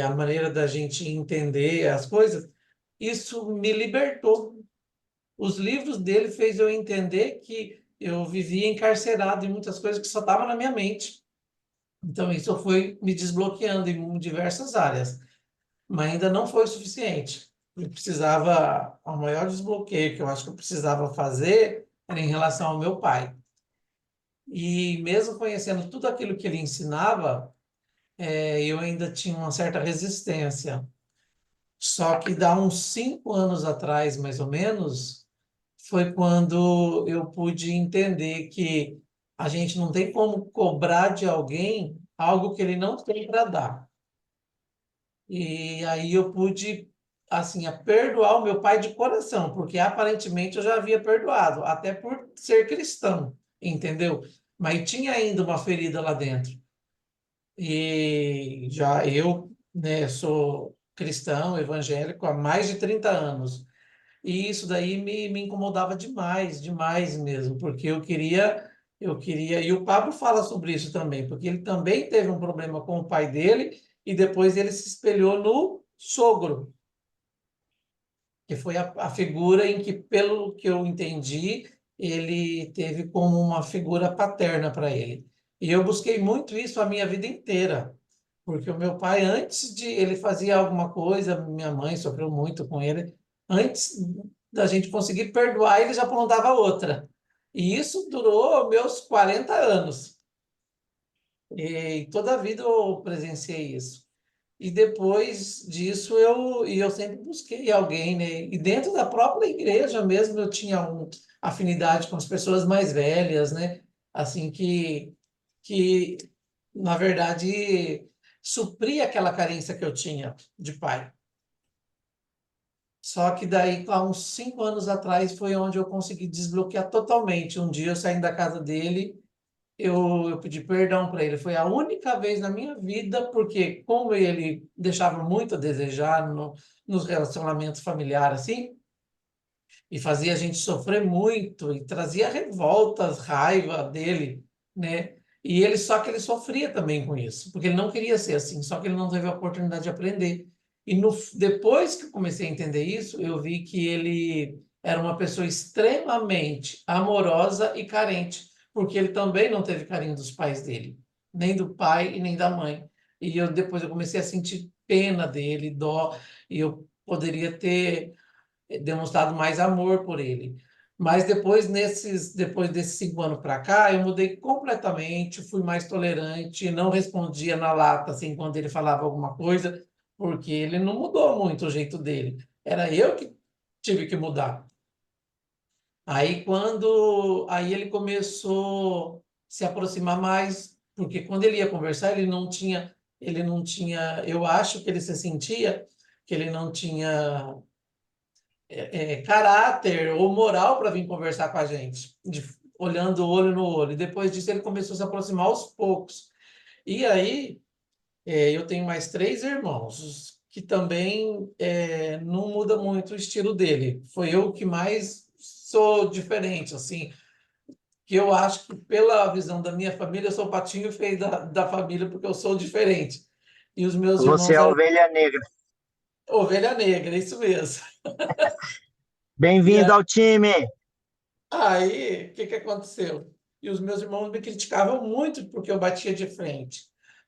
a maneira da gente entender as coisas, isso me libertou. Os livros dele fez eu entender que eu vivia encarcerado em muitas coisas que só estavam na minha mente. Então, isso foi me desbloqueando em diversas áreas, mas ainda não foi o suficiente. Eu precisava, o maior desbloqueio que eu acho que eu precisava fazer era em relação ao meu pai. E mesmo conhecendo tudo aquilo que ele ensinava, eu ainda tinha uma certa resistência. Só que dá uns 5 anos atrás, mais ou menos, foi quando eu pude entender que a gente não tem como cobrar de alguém algo que ele não tem para dar. E aí eu pude, assim, perdoar o meu pai de coração, porque aparentemente eu já havia perdoado, até por ser cristão, entendeu? Mas tinha ainda uma ferida lá dentro. E já eu, né, sou cristão, evangélico há mais de 30 anos. E isso daí me incomodava demais, demais mesmo, porque e o Pablo fala sobre isso também, porque ele também teve um problema com o pai dele e depois ele se espelhou no sogro, que foi a figura em que, pelo que eu entendi, ele teve como uma figura paterna para ele. E eu busquei muito isso a minha vida inteira, porque o meu pai, antes de ele fazia alguma coisa, minha mãe sofreu muito com ele, antes da gente conseguir perdoar, ele já apontava outra. E isso durou meus 40 anos. E toda a vida eu presenciei isso. E depois disso eu sempre busquei alguém, né? E dentro da própria igreja mesmo eu tinha uma afinidade com as pessoas mais velhas, né? Assim que na verdade supria aquela carência que eu tinha de pai. Só que daí, há uns 5 anos atrás, foi onde eu consegui desbloquear totalmente. Um dia eu saindo da casa dele, eu pedi perdão para ele. Foi a única vez na minha vida, porque como ele deixava muito a desejar nos relacionamentos familiares, assim, e fazia a gente sofrer muito, e trazia revoltas, raiva dele, né? E ele, só que ele sofria também com isso, porque ele não queria ser assim, só que ele não teve a oportunidade de aprender. E depois que eu comecei a entender isso, eu vi que ele era uma pessoa extremamente amorosa e carente, porque ele também não teve carinho dos pais dele, nem do pai e nem da mãe. E depois eu comecei a sentir pena dele, dó, e eu poderia ter demonstrado mais amor por ele. Mas depois desses 5 anos para cá, eu mudei completamente, fui mais tolerante, não respondia na lata, assim, quando ele falava alguma coisa, porque ele não mudou muito o jeito dele. Era eu que tive que mudar. Aí ele começou a se aproximar mais, porque quando ele ia conversar, eu acho que ele se sentia que ele não tinha caráter ou moral para vir conversar com a gente, olhando olho no olho. E depois disso, ele começou a se aproximar aos poucos. E aí, eu tenho mais 3 irmãos, que também não muda muito o estilo dele. Foi eu que mais sou diferente, assim, que eu acho que, pela visão da minha família, eu sou o patinho feio da família, porque eu sou diferente. E os meus Você é irmãos a eram ovelha negra. ovelha negra, isso mesmo. E Bem-vindo ao time! aí, o que que aconteceu? E os meus irmãos me criticavam muito porque eu batia de frente.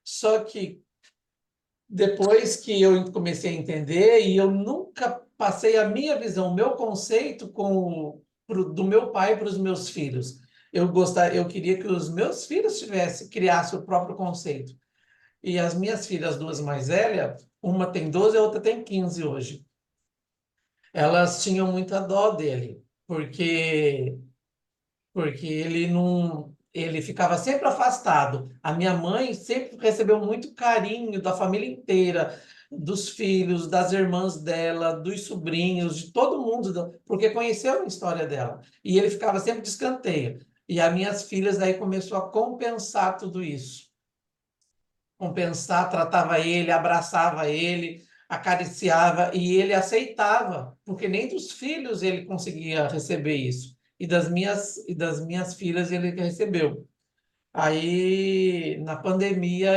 Só que depois que eu comecei a entender, e eu nunca passei a minha visão, o meu conceito do meu pai para os meus filhos. Eu queria que os meus filhos criassem o próprio conceito. E as minhas filhas, duas mais velhas, uma tem 12 e a outra tem 15 hoje. Elas tinham muita dó dele, porque ele ficava sempre afastado. A minha mãe sempre recebeu muito carinho da família inteira, dos filhos, das irmãs dela, dos sobrinhos, de todo mundo, porque conheceu a história dela. E ele ficava sempre de escanteio. E as minhas filhas aí começou a compensar tudo isso. Compensar, tratava ele, abraçava ele, acariciava e ele aceitava, porque nem dos filhos ele conseguia receber isso. E das minhas filhas ele recebeu. Aí, na pandemia,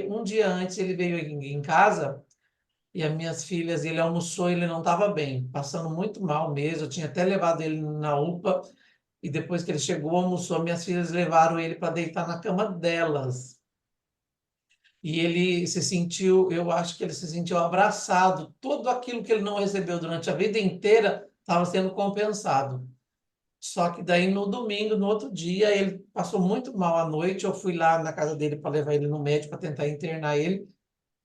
um dia antes, ele veio aqui em casa e as minhas filhas, ele almoçou, ele não estava bem, passando muito mal mesmo. Eu tinha até levado ele na UPA e depois que ele chegou, almoçou, minhas filhas levaram ele para deitar na cama delas. E ele se sentiu, eu acho que ele se sentiu abraçado. Tudo aquilo que ele não recebeu durante a vida inteira estava sendo compensado. Só que daí no domingo, no outro dia, ele passou muito mal à noite. Eu fui lá na casa dele para levar ele no médico para tentar internar ele.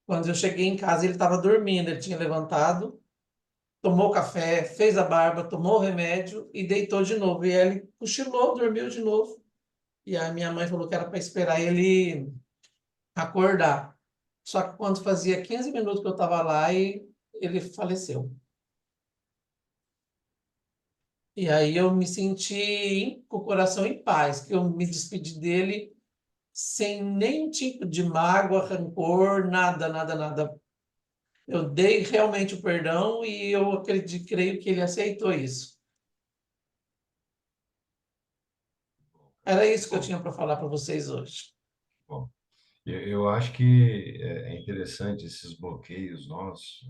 Quando eu cheguei em casa, ele estava dormindo. Ele tinha levantado, tomou café, fez a barba, tomou o remédio e deitou de novo. E aí ele cochilou, dormiu de novo. E a minha mãe falou que era para esperar ele acordar. Só que quando fazia 15 minutos que eu estava lá, e ele faleceu. E aí eu me senti com o coração em paz, que eu me despedi dele sem nenhum tipo de mágoa, rancor, nada, nada, nada. Eu dei realmente o perdão e eu acredito, creio que ele aceitou isso. Era isso que eu Bom, tinha para falar para vocês hoje. bom. Eu acho que é interessante esses bloqueios nossos.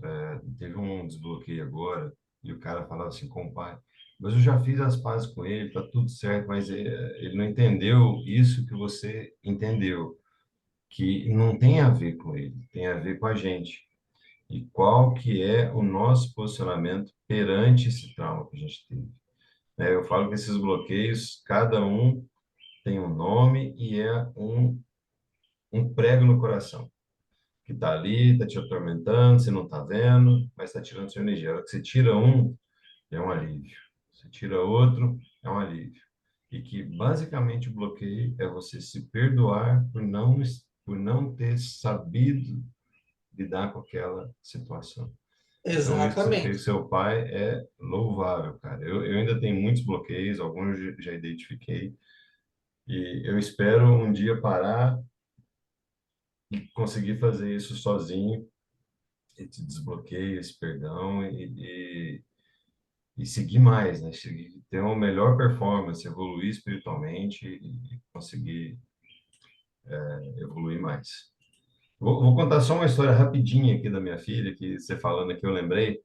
Teve um desbloqueio agora e o cara falava assim com o pai, mas eu já fiz as pazes com ele, tá tudo certo, mas ele não entendeu isso que você entendeu, que não tem a ver com ele, tem a ver com a gente. E qual que é o nosso posicionamento perante esse trauma que a gente teve. Eu falo que esses bloqueios, cada um tem um nome e é um prego no coração que está ali, está te atormentando, você não está vendo, mas está tirando sua energia. A hora que você tira um, é um alívio. Você tira outro, é um alívio. E que basicamente o bloqueio é você se perdoar por não ter sabido lidar com aquela situação. Então, isso que você fez com Exatamente. seu pai é louvável, cara. Eu ainda tenho muitos bloqueios, alguns eu já identifiquei, e eu espero um dia parar e conseguir fazer isso sozinho, esse desbloqueio, esse perdão e seguir mais, né? Seguir, ter uma melhor performance, evoluir espiritualmente e conseguir evoluir mais. Vou contar só uma história rapidinha aqui da minha filha, que você falando aqui eu lembrei.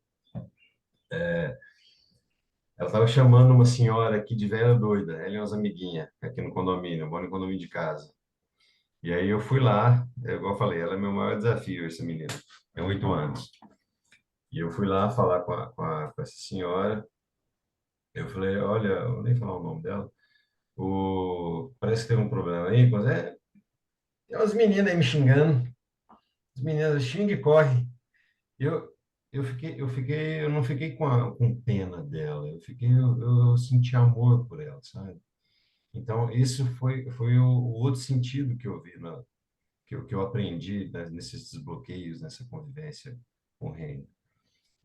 Ela estava chamando uma senhora aqui de velha doida, ela e umas amiguinhas aqui no condomínio, eu moro no condomínio de casa. E aí eu fui lá, igual eu falei, ela é meu maior desafio, essa menina, tem 8 anos. E eu fui lá falar com essa senhora. Eu falei, olha, eu vou nem falar o nome dela. Parece que teve um problema aí, mas tem umas meninas aí me xingando. As meninas xingam e correm. Eu, eu não fiquei com pena dela. Eu senti amor por ela, sabe? Então, isso foi o outro sentido que eu vi, que eu aprendi, né, nesses desbloqueios, nessa convivência com o reino.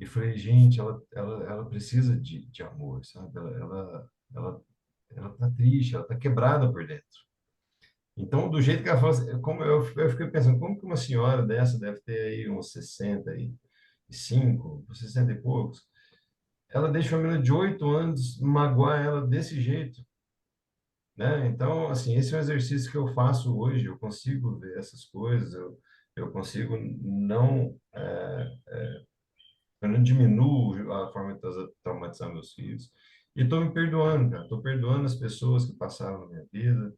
E falei, gente, ela precisa de amor, sabe? Ela tá triste, ela tá quebrada por dentro. Então, do jeito que ela fala, como eu fiquei pensando, como que uma senhora dessa deve ter aí uns 65, 60 e poucos, ela deixa uma menina de 8 anos magoar ela desse jeito, né? Então, assim, esse é um exercício que eu faço hoje, eu consigo ver essas coisas, eu consigo não, eu não diminuo a forma de traumatizar meus filhos. E estou me perdoando, cara. Estou perdoando as pessoas que passaram na minha vida.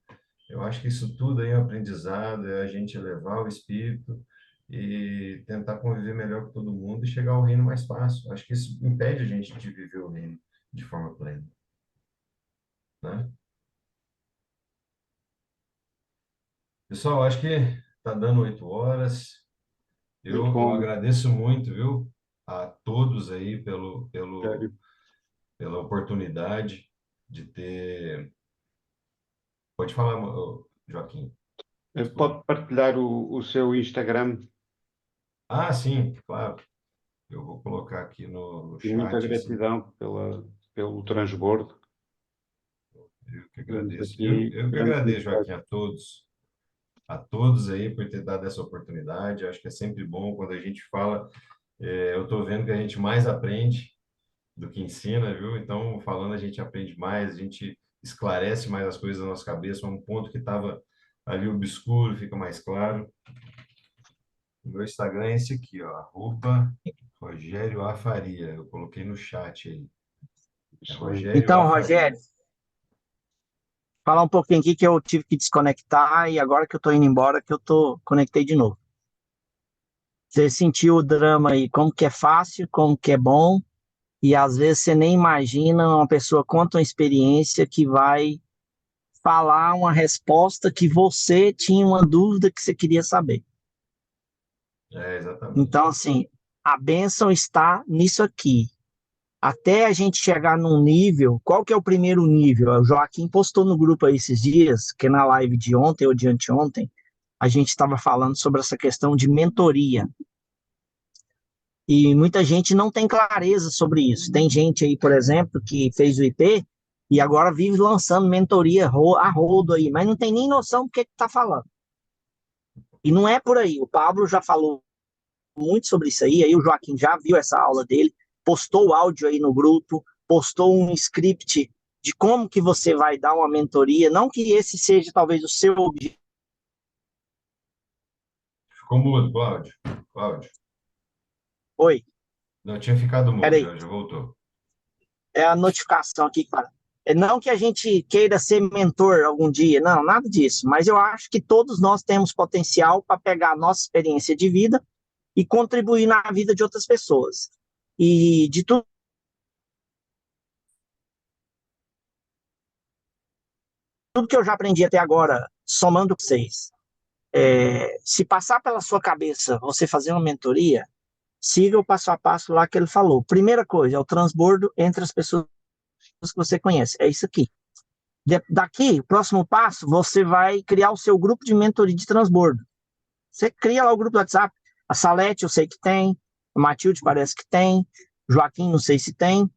Eu acho que isso tudo aí é um aprendizado, é a gente elevar o espírito e tentar conviver melhor com todo mundo e chegar ao reino mais fácil. Acho que isso impede a gente de viver o reino de forma plena, né? Pessoal, acho que está dando 8 horas. Muito Eu bom, agradeço muito, viu, a todos aí Rogério. pela oportunidade de ter. Pode falar, Joaquim. Desculpa. Pode partilhar o seu Instagram. Ah, sim, claro. Eu vou colocar aqui no E muita chat, assim. gratidão pelo transbordo. Eu que Temos agradeço. Eu, aqui eu que grande agradeço, feedback. Joaquim, a todos aí por ter dado essa oportunidade. Acho que é sempre bom quando a gente fala. Eu estou vendo que a gente mais aprende do que ensina, viu? Então, falando, a gente aprende mais, a gente esclarece mais as coisas na nossa cabeça, um ponto que estava ali obscuro fica mais claro. O meu Instagram é esse aqui, ó, @Rogério A. Faria. Eu coloquei no chat aí. É Excelente. Rogério A. Então, Faria. Rogério, falar um pouquinho aqui que eu tive que desconectar e agora que eu tô indo embora que eu tô conectei de novo. Você sentiu o drama aí, como que é fácil, como que é bom, e às vezes você nem imagina uma pessoa conta uma experiência que vai falar uma resposta que você tinha uma dúvida que você queria saber. Exatamente. Então, assim, a bênção está nisso aqui. Até a gente chegar num nível, qual que é o primeiro nível? O Joaquim postou no grupo aí esses dias, que na live de ontem ou de anteontem, a gente estava falando sobre essa questão de mentoria. E muita gente não tem clareza sobre isso. Tem gente aí, por exemplo, que fez o IP e agora vive lançando mentoria a rodo aí, mas não tem nem noção do que está falando. E não é por aí. O Pablo já falou muito sobre isso aí o Joaquim já viu essa aula dele, postou o áudio aí no grupo, postou um script de como que você vai dar uma mentoria, não que esse seja talvez o seu objetivo. Ficou mudo, Cláudio. Cláudio. Oi, Não, tinha ficado mudo, peraí, já voltou. é a notificação aqui, cara. É não que a gente queira ser mentor algum dia, não, nada disso, mas eu acho que todos nós temos potencial para pegar a nossa experiência de vida e contribuir na vida de outras pessoas. E de tudo que eu já aprendi até agora, somando vocês, se passar pela sua cabeça você fazer uma mentoria, siga o passo a passo lá que ele falou. Primeira coisa, é o transbordo entre as pessoas que você conhece. É isso aqui. Daqui, o próximo passo, você vai criar o seu grupo de mentoria de transbordo. Você cria lá o grupo do WhatsApp. A Salete, eu sei que tem. A Matilde parece que tem. Joaquim, não sei se tem.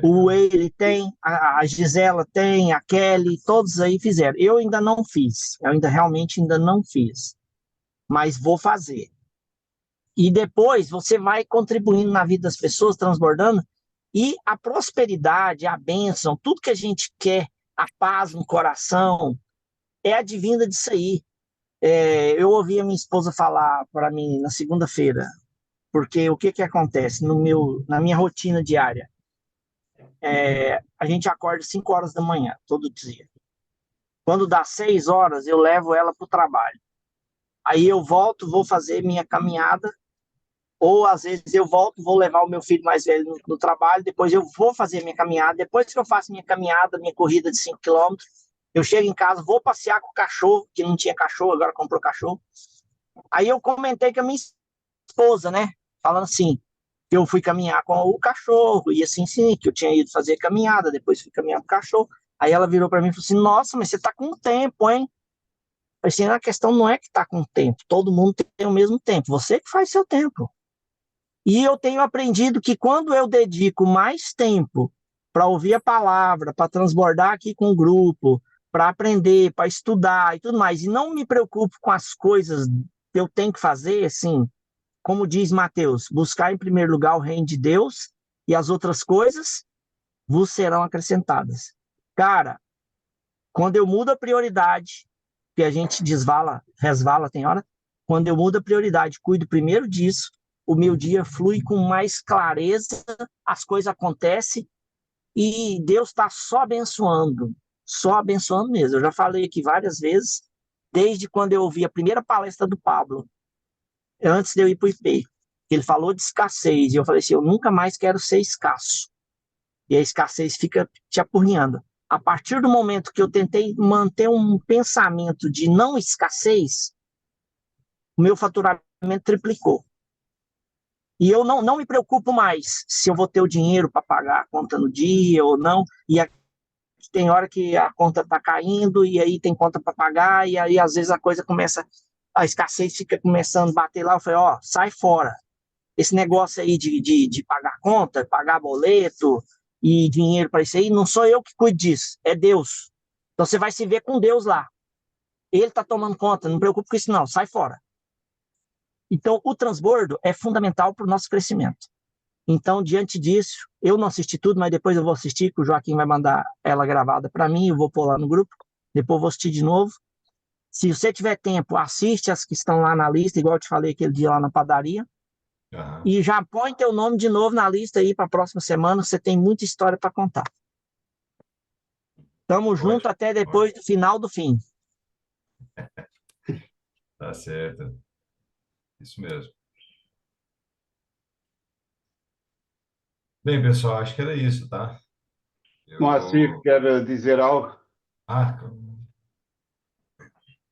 O ele tem. A Gisela tem. A Kelly. Todos aí fizeram. Eu ainda não fiz. Eu realmente ainda não fiz. Mas vou fazer. E depois você vai contribuindo na vida das pessoas, transbordando, e a prosperidade, a bênção, tudo que a gente quer, a paz no coração, é advinda disso aí. Eu ouvi a minha esposa falar para mim na segunda-feira, porque o que que acontece na minha rotina diária? A gente acorda 5 horas da manhã, todo dia. Quando dá 6 horas, eu levo ela para o trabalho. Aí eu volto, vou fazer minha caminhada, ou às vezes eu volto, vou levar o meu filho mais velho no trabalho, depois eu vou fazer minha caminhada, depois que eu faço minha caminhada, minha corrida de 5 quilômetros, eu chego em casa, vou passear com o cachorro, que não tinha cachorro, agora comprou cachorro. Aí eu comentei com a minha esposa, né, falando assim, que eu fui caminhar com o cachorro, e assim, sim, que eu tinha ido fazer caminhada, depois fui caminhar com o cachorro. Aí ela virou para mim e falou assim, nossa, mas você tá com tempo, hein? Assim, a questão não é que tá com tempo, todo mundo tem o mesmo tempo, você que faz seu tempo. E eu tenho aprendido que quando eu dedico mais tempo para ouvir a palavra, para transbordar aqui com o grupo, para aprender, para estudar e tudo mais, e não me preocupo com as coisas que eu tenho que fazer, assim, como diz Mateus, buscar em primeiro lugar o reino de Deus e as outras coisas vos serão acrescentadas. Cara, quando eu mudo a prioridade, que a gente resvala, tem hora, quando eu mudo a prioridade, cuido primeiro disso, o meu dia flui com mais clareza, as coisas acontecem e Deus está só abençoando mesmo. Eu já falei aqui várias vezes, desde quando eu ouvi a primeira palestra do Pablo, antes de eu ir para o IP. Ele falou de escassez, e eu falei assim, eu nunca mais quero ser escasso. E a escassez fica te apurrinhando. A partir do momento que eu tentei manter um pensamento de não escassez, o meu faturamento triplicou. E eu não me preocupo mais se eu vou ter o dinheiro para pagar a conta no dia ou não. E tem hora que a conta está caindo e aí tem conta para pagar e aí às vezes a coisa começa, a escassez fica começando a bater lá. Eu falei, ó, sai fora. Esse negócio aí de pagar conta, pagar boleto e dinheiro para isso aí, não sou eu que cuido disso, é Deus. Então você vai se ver com Deus lá. Ele está tomando conta, não me preocupe com isso não, sai fora. Então o transbordo é fundamental para o nosso crescimento. Então, diante disso, eu não assisti tudo, mas depois eu vou assistir, que o Joaquim vai mandar ela gravada para mim, eu vou pôr lá no grupo, depois eu vou assistir de novo. Se você tiver tempo, assiste as que estão lá na lista, igual eu te falei aquele dia lá na padaria, e já põe teu nome de novo na lista aí para a próxima semana, você tem muita história para contar. Tamo junto até depois do final do fim. Tá certo. Isso mesmo. Bem, pessoal, acho que era isso, tá? Eu Moacir, vou. quer dizer algo? Ah,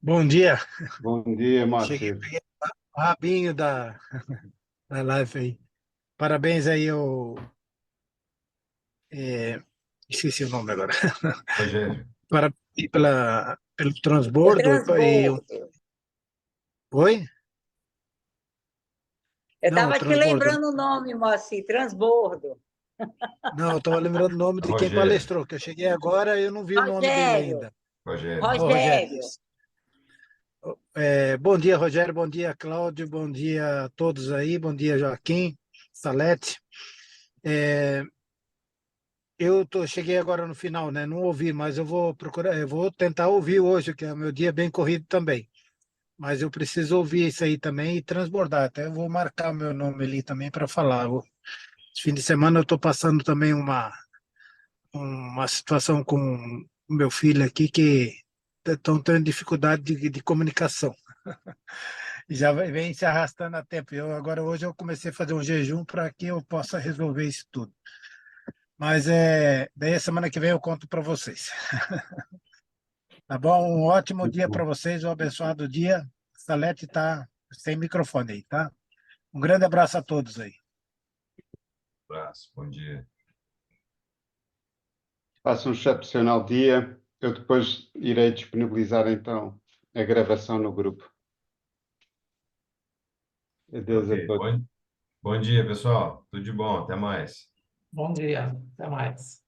Bom dia. Bom dia, Cheguei, Moacir. peguei o rabinho da live aí. Parabéns aí é, esqueci o nome agora. Rogério. Parabéns pelo O transbordo. transbordo. Oi? Eu Não, o estava aqui transbordo. lembrando o nome, Moacir, transbordo. Não, eu estava lembrando o nome de quem Rogério. palestrou, que eu cheguei agora e eu não vi o nome dele Rogério, ainda. Rogério. Ô, Rogério. Rogério. Bom dia, Rogério. Bom dia, Cláudio. Bom dia a todos aí. Bom dia, Joaquim, Salete. É, cheguei agora no final, né? Não ouvi, mas eu vou procurar, eu vou tentar ouvir hoje, que é o meu dia bem corrido também. Mas eu preciso ouvir isso aí também e transbordar. Até eu vou marcar meu nome ali também para falar. Esse fim de semana eu estou passando também uma situação com o meu filho aqui que estão tendo dificuldade de comunicação. E já vem se arrastando a tempo. Agora hoje eu comecei a fazer um jejum para que eu possa resolver isso tudo. Mas daí a semana que vem eu conto para vocês. Tá bom? Um ótimo dia para vocês, um abençoado dia. Salete está sem microfone aí, tá? Um grande abraço a todos aí. Abraço. Bom dia. Faça um excepcional dia. Eu depois irei disponibilizar então a gravação no grupo. Adeus a Ok. todos. Bom dia, pessoal. Tudo de bom. Até mais. Bom dia, até mais.